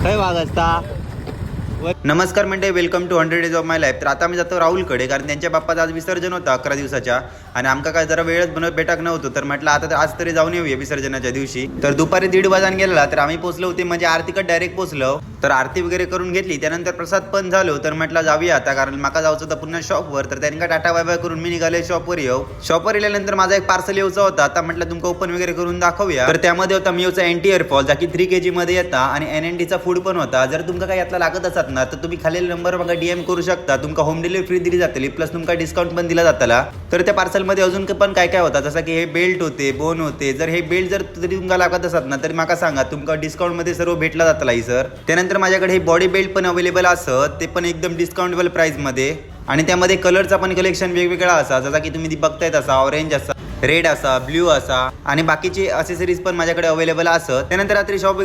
काय भाग असता. नमस्कार मंडळी, welcome to 100 days of my life. तर आता मी जातो राहुलकडे, कारण त्यांच्या बाप्पाचा आज विसर्जन होता 11 दिवसाच्या, आणि आमका काय जरा वेळच भेटाक नव्हतो. तर म्हटलं आता आज तरी जाऊन येऊया विसर्जनाच्या दिवशी. तर दुपारी 1:30 वाजता गेला, तर आम्ही पोहोचलो होते म्हणजे आरतीकडे डायरेक्ट पोहोचलो. तर आरती वगैरे करून घेतली, त्यानंतर प्रसाद पण झालो. तर म्हटलं जाऊया आता, कारण माका जायचं होतं पुन्हा शॉपवर. तर त्यांनी टाटा बाय बाय करून मी निघाले शॉपवर येऊ. शॉपवर गेल्यानंतर माझा एक पार्सल येऊचा होता. आता म्हटलं तुमका ओपन वगैरे करून दाखवूया. तर त्यामध्ये होता मिओचा अँटी एअरफॉल, जा की 3 kg मध्ये येता, आणि NNDचा फूड पण होता. जर तुमका काही यातला लागत असत ना, तर तुम्ही खालील नंबर बघा DM करू शकता. तुमका होम डिलिव्हरी फ्री दिली जातली, प्लस तुमका डिस्काउंट पण दिला जातला. तर त्या पार्सल मध्ये अजून पण काय काय होता, जसं की हे बेल्ट होते, बोन होते. जर हे बेल्ट जर तरी तुमका लागत असत ना, तर माका सांगा, तुमका डिस्काउंट मध्ये सर्व भेटला जातला ही सर. त्यानंतर माझ्याकडे हे बॉडी बेल्ट पण अवेलेबल असत, ते पण एकदम डिस्काउंटेबल प्राइस मध्ये. आणि त्यामध्ये कलरचा पण कलेक्शन वेगवेगळा असा, जसा की तुम्ही बघताय तसा ऑरेंज असा, रेड असा, ब्ल्यू असा, आणि बाकीचे असेसरीज पण माझ्याकडे अवेलेबल असत. त्यानंतर रात्री शॉप वगैरे